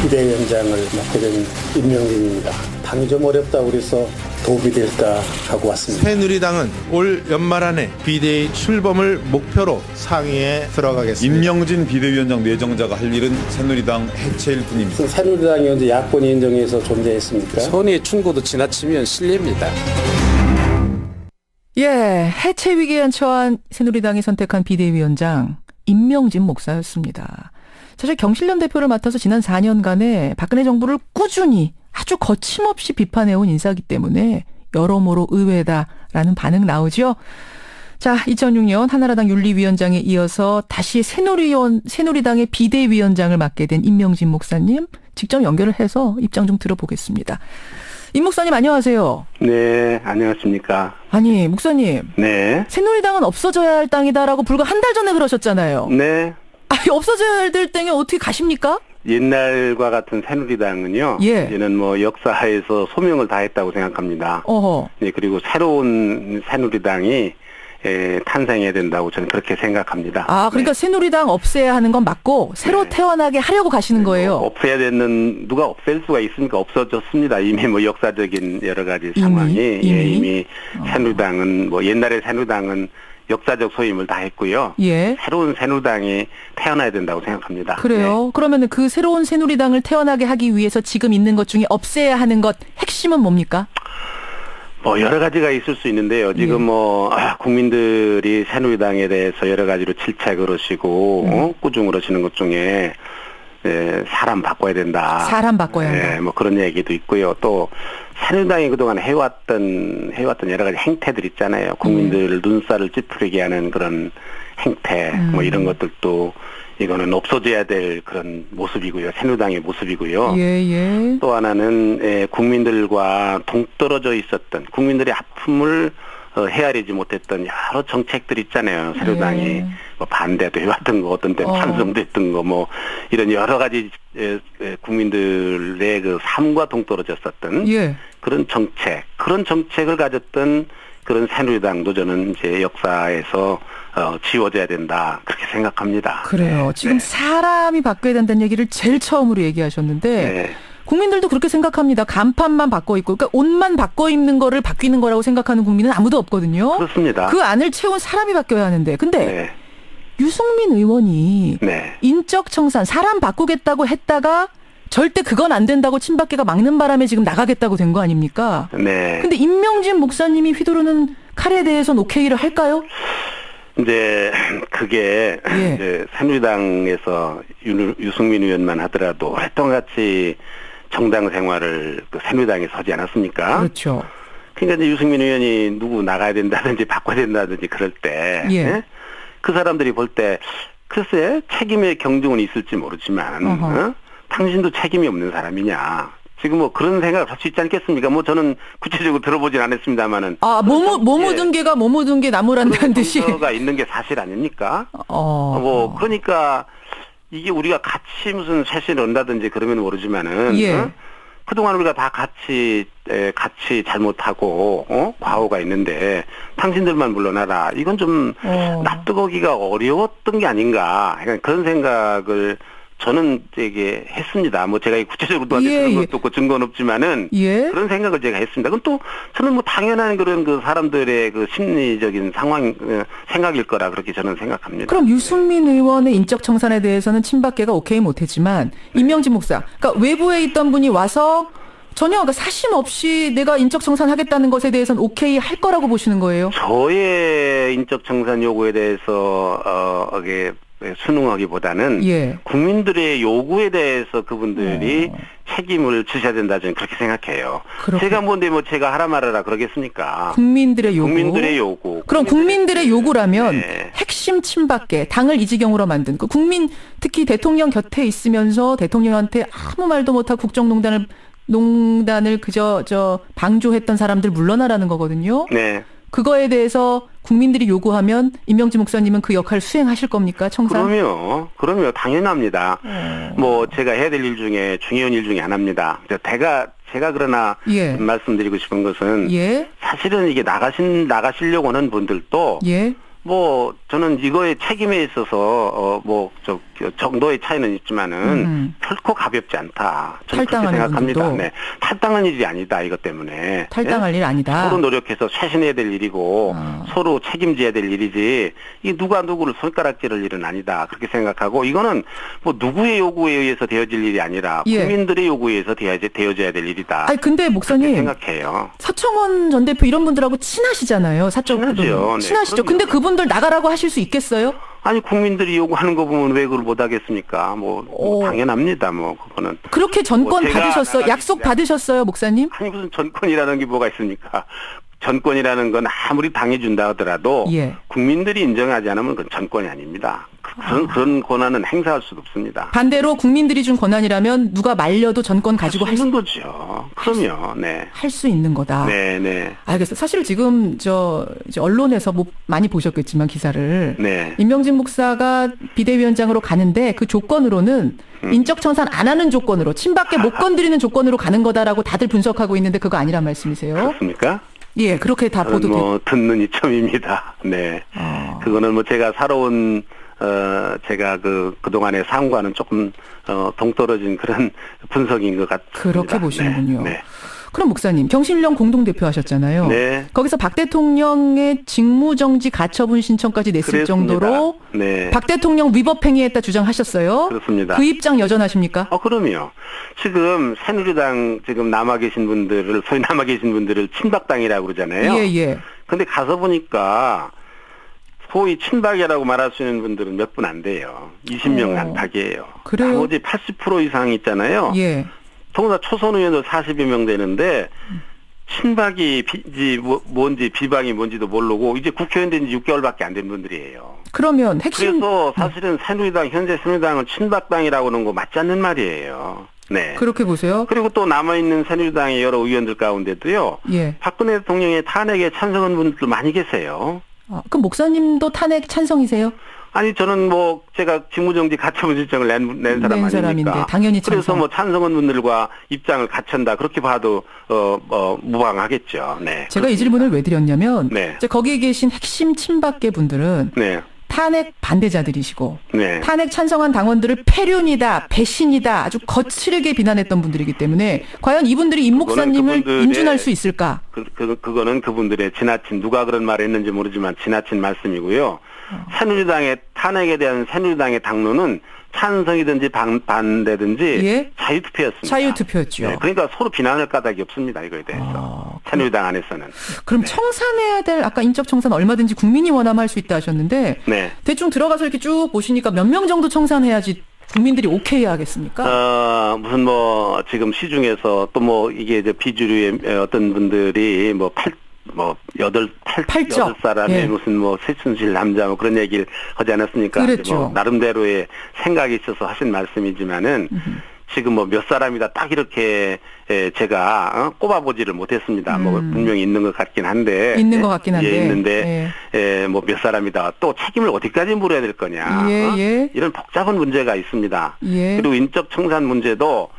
비대위원장을 맡게 된 임명진입니다. 당이 좀 어렵다고 그래서 도움이 될까 하고 왔습니다. 새누리당은 올 연말 안에 비대위 출범을 목표로 상의에 들어가겠습니다. 임명진 비대위원장 내정자가 할 일은 새누리당 해체일 뿐입니다. 새누리당이 언제 야권이 인정해서 존재했습니까? 선의 충고도 지나치면 실례입니다. 예, 해체 위기에 처한 새누리당이 선택한 비대위원장 임명진 목사였습니다. 사실 경실련 대표를 맡아서 지난 4년간에 박근혜 정부를 꾸준히 아주 거침없이 비판해온 인사이기 때문에 여러모로 의외다라는 반응 나오죠. 자, 2006년 한나라당 윤리위원장에 이어서 다시 새누리당의 비대위원장을 맡게 된 임명진 목사님 직접 연결을 해서 입장 좀 들어보겠습니다. 임 목사님 안녕하세요. 네, 안녕하십니까. 아니, 목사님. 네. 새누리당은 없어져야 할 땅이다라고 불과 한 달 전에 그러셨잖아요. 네. 아니, 없어져야 될 땅에 어떻게 가십니까? 옛날과 같은 새누리당은요. 예. 이제는 뭐 역사에서 소명을 다했다고 생각합니다. 어허. 네, 그리고 새로운 새누리당이 탄생해야 된다고 저는 그렇게 생각합니다. 아, 그러니까 네. 새누리당 없애야 하는 건 맞고 새로 네. 태어나게 하려고 가시는 거예요. 없애야 되는 누가 없앨 수가 있습니까? 없어졌습니다. 이미 뭐 역사적인 여러 가지 상황이 이미 새누리당은 뭐 옛날에 새누리당은 역사적 소임을 다했고요. 예. 새로운 새누리당이 태어나야 된다고 생각합니다. 그래요. 네. 그러면 그 새로운 새누리당을 태어나게 하기 위해서 지금 있는 것 중에 없애야 하는 것 핵심은 뭡니까? 뭐 여러 가지가 있을 수 있는데요. 지금 뭐 국민들이 새누리당에 대해서 여러 가지로 질책을 하시고 꾸중을 하시는 것 중에 사람 바꿔야 된다. 사람 바꿔야 한다. 뭐 그런 얘기도 있고요. 또 새누리당이 그동안 해왔던 여러 가지 행태들 있잖아요. 국민들 눈살을 찌푸리게 하는 그런 행태, 뭐 이런 것들도 이거는 없어져야 될 그런 모습이고요. 새누리당의 모습이고요. 예. 또 하나는 국민들과 동떨어져 있었던 국민들의 아픔을 헤아리지 못했던 여러 정책들 있잖아요. 새누리당이 뭐 반대도 해왔던 거, 어떤 때는 찬성도 했던 거, 뭐 이런 여러 가지 국민들의 그 삶과 동떨어졌었던 그런 정책을 가졌던 그런 새누리당도 저는 이제 역사에서 지워져야 된다 그렇게 생각합니다. 그래요. 지금 사람이 바뀌어야 된다는 얘기를 제일 처음으로 얘기하셨는데 국민들도 그렇게 생각합니다. 간판만 바꿔 입고, 그러니까 옷만 바꿔 입는 거를 바뀌는 거라고 생각하는 국민은 아무도 없거든요. 그렇습니다. 그 안을 채운 사람이 바뀌어야 하는데, 근데 유승민 의원이 인적 청산, 사람 바꾸겠다고 했다가 절대 그건 안 된다고 친박계가 막는 바람에 지금 나가겠다고 된 거 아닙니까? 네. 근데 임명진 목사님이 휘두르는 칼에 대해서는 오케이를 할까요? 이제 그게 이제 새누리당에서 유승민 의원만 하더라도 활동같이 정당 생활을 그 새누리당에 서지 않았습니까? 그렇죠. 그러니까 이제 유승민 의원이 누구 나가야 된다든지 바꿔야 된다든지 그럴 때 그 사람들이 볼 때 글쎄 책임의 경중은 있을지 모르지만 당신도 책임이 없는 사람이냐. 지금 뭐 그런 생각을 할 수 있지 않겠습니까? 뭐 저는 구체적으로 들어보진 않았습니다만은. 뭐 묻은 개가 뭐 묻은 게 나무란다는 듯이. 가 있는 게 사실 아닙니까? 뭐 그러니까 이게 우리가 같이 무슨 쇄신을 한다든지 그러면 모르지만은 그동안 우리가 다 같이 잘못하고 과오가 있는데 당신들만 물러나라. 이건 좀 납득하기가 어려웠던 게 아닌가. 그런 생각을 저는 되게 했습니다. 뭐 제가 구체적으로 누구한테 들은 것도 없고 증거는 없지만은 그런 생각을 제가 했습니다. 그건 또 저는 뭐 당연한 그런 그 사람들의 그 심리적인 생각일 거라 그렇게 저는 생각합니다. 그럼 유승민 의원의 인적 청산에 대해서는 친박계가 오케이 못했지만 임명진 목사, 그러니까 외부에 있던 분이 와서 전혀 그러니까 사심 없이 내가 인적 청산하겠다는 것에 대해서는 오케이 할 거라고 보시는 거예요? 저의 인적 청산 요구에 대해서 순응하기보다는 국민들의 요구에 대해서 그분들이 책임을 지셔야 된다 저는 그렇게 생각해요. 제가 뭔데 뭐 제가 하라 말아라 그러겠습니까? 국민들의 요구. 국민들의 요구. 그럼 국민들의 요구라면 핵심 친박계 당을 이 지경으로 만든 그 국민 특히 대통령 곁에 있으면서 대통령한테 아무 말도 못하고 국정농단을 그저 방조했던 사람들 물러나라는 거거든요. 그거에 대해서 국민들이 요구하면 임명진 목사님은 그 역할을 수행하실 겁니까? 청산? 그럼요. 당연합니다. 뭐 제가 해야 될 일 중에 중요한 일 중에 하나입니다. 제가 그러나 말씀드리고 싶은 것은 사실은 이게 나가시려고 하는 분들도 뭐 저는 이거의 책임에 있어서 정도의 차이는 있지만은 결코 가볍지 않다. 저는 그렇게 탈당하는 생각합니다. 분들도. 네, 탈당한 일이 아니다 이것 때문에. 탈당할 일 아니다. 서로 노력해서 쇄신해야 될 일이고 서로 책임져야 될 일이지 이 누가 누구를 손가락질할 일은 아니다 그렇게 생각하고 이거는 뭐 누구의 요구에 의해서 되어질 일이 아니라 예. 국민들의 요구에 의해서 되어져야 될 일이다. 아니 근데 목사님 생각해요. 서청원 전 대표 이런 분들하고 친하시잖아요. 사적 친하죠. 네, 친하시죠. 그럼요. 근데 그분들 나가라고 하실 수 있겠어요? 아니 국민들이 요구하는 거 보면 왜 그걸 못 하겠습니까? 뭐 당연합니다. 뭐 그거는 그렇게 전권 뭐 제가 받으셨어요? 나가기 약속 받으셨어요, 목사님? 아니 무슨 전권이라는 게 뭐가 있습니까? 전권이라는 건 아무리 당해준다 하더라도 예. 국민들이 인정하지 않으면 그건 전권이 아닙니다. 그런 권한은 행사할 수도 없습니다. 반대로 국민들이 준 권한이라면 누가 말려도 전권 가지고 할 수 있는 거죠. 그럼요. 네. 할 수 있는 거다. 네, 네. 알겠어요. 사실 지금 이제 언론에서 뭐 많이 보셨겠지만 기사를 네. 임명진 목사가 비대위원장으로 가는데 그 조건으로는 인적 청산 안 하는 조건으로 친박계 못 건드리는 조건으로 가는 거다라고 다들 분석하고 있는데 그거 아니란 말씀이세요? 그렇습니까? 예, 그렇게 다 저는 보도돼. 뭐 듣는 이점입니다. 네. 그거는 뭐 제가 살아온 제가 그동안의 삶과는 조금 동떨어진 그런 분석인 것 같습니다. 그렇게 보시는군요. 네. 그럼 목사님, 경실련 공동대표 하셨잖아요. 네. 거기서 박 대통령의 직무정지 가처분 신청까지 냈을 그랬습니다. 정도로 네. 박 대통령 위법행위했다 주장하셨어요. 그렇습니다. 그 입장 여전하십니까? 그럼요. 지금 새누리당 지금 소위 남아 계신 분들을 친박당이라고 그러잖아요. 예, 예. 근데 가서 보니까 소위 친박이라고 말할 수 있는 분들은 몇 분 안 돼요. 20명 안팎이에요. 그래요? 나머지 80% 이상 있잖아요. 예. 더구나 초선 의원도 40여 명 되는데 친박이 뭔지 비방이 뭔지도 모르고 이제 국회의원 된 지 6개월밖에 안 된 분들이에요. 그러면 핵심 그래서 사실은 현재 새누리당을 친박당이라고 하는 거 맞지 않는 말이에요. 네. 그렇게 보세요. 그리고 또 남아있는 새누리당의 여러 의원들 가운데도요. 예. 박근혜 대통령의 탄핵에 찬성한 분들도 많이 계세요. 그럼 목사님도 탄핵 찬성이세요? 아니 저는 뭐 제가 직무정지 가처분 신청을 낸 사람 아닙니까? 사람인데 당연히 찬성. 그래서 뭐 찬성한 분들과 입장을 같이한다 그렇게 봐도 무방하겠죠. 네. 제가 이 질문을 왜 드렸냐면 네. 이제 거기에 계신 핵심 친박계 분들은 네. 탄핵 반대자들이시고 네. 탄핵 찬성한 당원들을 패륜이다, 배신이다 아주 거칠게 비난했던 분들이기 때문에 과연 이분들이 임 목사님을 그분들의 인준할 수 있을까? 그거는 그분들의 지나친 누가 그런 말을 했는지 모르지만 지나친 말씀이고요. 새누리당의 탄핵에 대한 새누리당의 당론은 찬성이든지 반대든지 예? 자유투표였습니다. 자유투표였죠. 네, 그러니까 서로 비난할 까닭이 없습니다. 이거에 대해서. 새누리당 안에서는. 그럼 청산해야 될 아까 인적 청산 얼마든지 국민이 원하면 할 수 있다 하셨는데 네. 대충 들어가서 이렇게 쭉 보시니까 몇 명 정도 청산해야지 국민들이 오케이 하겠습니까? 무슨 지금 시중에서 또 이게 이제 비주류의 어떤 분들이 여덟 사람의 예. 무슨 세순실 남자 그런 얘기를 하지 않았습니까? 그랬죠. 나름대로의 생각이 있어서 하신 말씀이지만은 지금 몇 사람이다 딱 이렇게 제가 꼽아보지를 못했습니다. 분명히 있는 것 같긴 한데. 있는 것 같긴 한데. 예, 있는데 몇 사람이다. 또 책임을 어디까지 물어야 될 거냐. 예, 예. 이런 복잡한 문제가 있습니다. 예. 그리고 인적 청산 문제도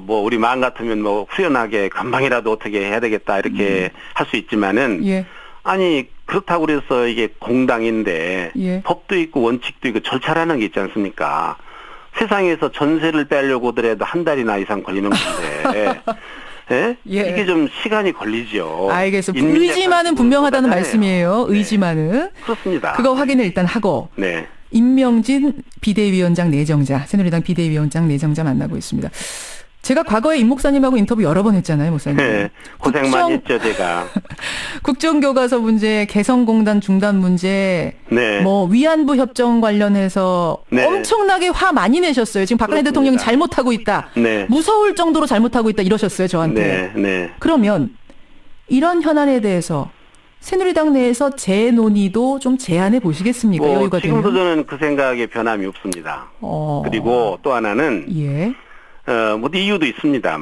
우리 마음 같으면 후련하게 금방이라도 어떻게 해야 되겠다 이렇게 할 수 있지만은 예. 아니 그렇다고 그래서 이게 공당인데 예. 법도 있고 원칙도 있고 절차라는 게 있지 않습니까? 세상에서 전세를 빼려고 하더라도 한 달이나 이상 걸리는 건데 예? 예. 이게 좀 시간이 걸리죠. 알겠습니다. 의지만은 분명하다는 말씀이에요. 네. 의지만은. 그렇습니다. 그거 확인을 일단 하고 네. 임명진 비대위원장 내정자, 새누리당 비대위원장 내정자 만나고 있습니다. 제가 과거에 임 목사님하고 인터뷰 여러 번 했잖아요, 목사님. 네. 고생 많이 했죠, 제가. 국정교과서 문제, 개성공단 중단 문제, 네. 위안부 협정 관련해서 네. 엄청나게 화 많이 내셨어요. 지금 박근혜 그렇습니다. 대통령이 잘못하고 있다. 네. 무서울 정도로 잘못하고 있다 이러셨어요, 저한테. 네. 네. 그러면 이런 현안에 대해서 새누리당 내에서 재논의도 좀 제안해 보시겠습니까? 여유가 지금도 되면. 저는 그 생각에 변함이 없습니다. 그리고 또 하나는 예. 이유도 있습니다.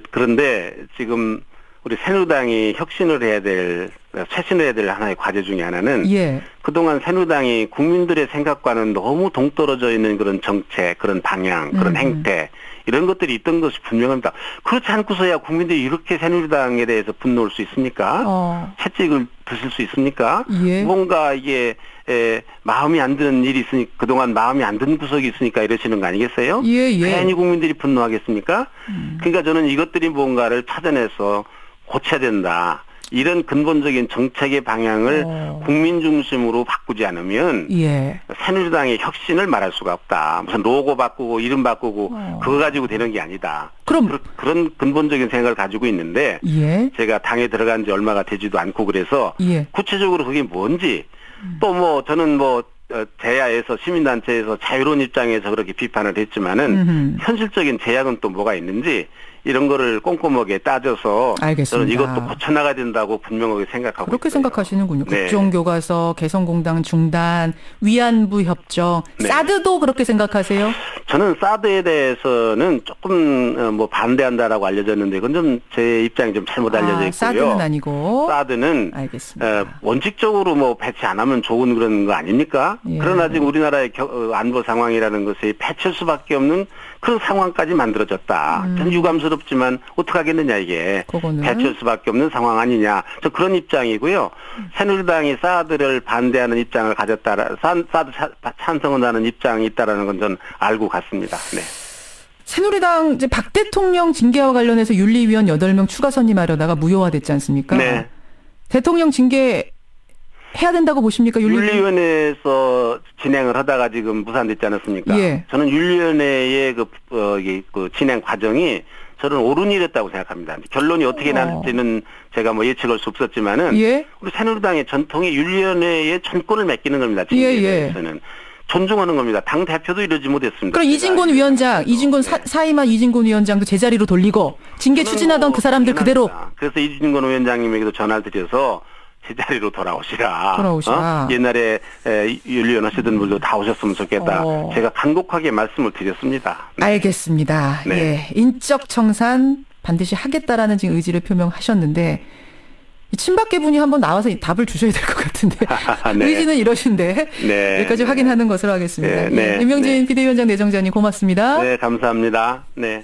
그런데 지금 우리 새누리당이 혁신을 해야 될, 쇄신을 해야 될 하나의 과제 중에 하나는 예. 그동안 새누리당이 국민들의 생각과는 너무 동떨어져 있는 그런 정책, 그런 방향, 그런 행태 이런 것들이 있던 것이 분명합니다. 그렇지 않고서야 국민들이 이렇게 새누리당에 대해서 분노할 수 있습니까? 채찍을 드실 수 있습니까? 예. 뭔가 이게 마음이 안 드는 일이 있으니까 그동안 마음이 안 드는 구석이 있으니까 이러시는 거 아니겠어요? 예, 예. 괜히 국민들이 분노하겠습니까? 그러니까 저는 이것들이 뭔가를 찾아내서 고쳐야 된다. 이런 근본적인 정책의 방향을 국민 중심으로 바꾸지 않으면 예. 새누리당의 혁신을 말할 수가 없다. 무슨 로고 바꾸고 이름 바꾸고 그거 가지고 되는 게 아니다. 그럼 그런 근본적인 생각을 가지고 있는데 예. 제가 당에 들어간 지 얼마가 되지도 않고 그래서 예. 구체적으로 그게 뭔지 또 뭐 저는 뭐 제야에서 시민단체에서 자유로운 입장에서 그렇게 비판을 했지만은 현실적인 제약은 또 뭐가 있는지 이런 거를 꼼꼼하게 따져서 알겠습니다. 저는 이것도 고쳐나가야 된다고 분명하게 생각하고 그렇게 있어요. 생각하시는군요. 네. 국정교과서, 개성공단 중단, 위안부 협정, 네. 사드도 그렇게 생각하세요? 저는 사드에 대해서는 조금 뭐 반대한다라고 알려졌는데 그건 좀 제 입장이 좀 잘못 알려져 있고요. 사드는 아니고. 사드는 알겠습니다. 원칙적으로 뭐 배치 안 하면 좋은 그런 거 아닙니까? 예. 그러나 지금 우리나라의 안보 상황이라는 것이 배치할 수밖에 없는 그런 상황까지 만들어졌다. 참 유감스럽지만 어떡하겠느냐 이게. 그거는. 배치할 수밖에 없는 상황 아니냐. 저 그런 입장이고요. 새누리당이 사드를 반대하는 입장을 가졌다. 사드 찬성을 하는 입장이 있다라는 건 전 알고 갔습니다. 네. 새누리당 이제 박 대통령 징계와 관련해서 윤리위원 8명 추가 선임하려다가 무효화됐지 않습니까? 네. 대통령 징계 해야 된다고 보십니까? 윤리위원회에서 진행을 하다가 지금 무산됐지 않았습니까? 예. 저는 윤리위원회의 그 진행 과정이 저는 옳은 일이었다고 생각합니다. 결론이 어떻게 날지는 제가 뭐 예측할 수 없었지만은 예. 우리 새누리당의 전통이 윤리위원회에 전권을 맡기는 겁니다. 징계에 대해서는. 존중하는 겁니다. 당 대표도 이러지 못했습니다. 그럼 이진곤 위원장, 사임한 이진곤 위원장도 제자리로 돌리고 징계 추진하던 그 사람들 그대로. 그래서 이진곤 위원장님에게도 전화를 드려서 제자리로 돌아오시라. 옛날에 윤리위원 하시던 분도 다 오셨으면 좋겠다. 제가 간곡하게 말씀을 드렸습니다. 네. 알겠습니다. 네. 예, 인적 청산 반드시 하겠다라는 지금 의지를 표명하셨는데 이 친박계 분이 한번 나와서 답을 주셔야 될 것 같은데 네. 의지는 이러신데 네. 여기까지 확인하는 것으로 하겠습니다. 네. 예, 임명진 비대위원장 내정자님 고맙습니다. 네, 감사합니다. 네.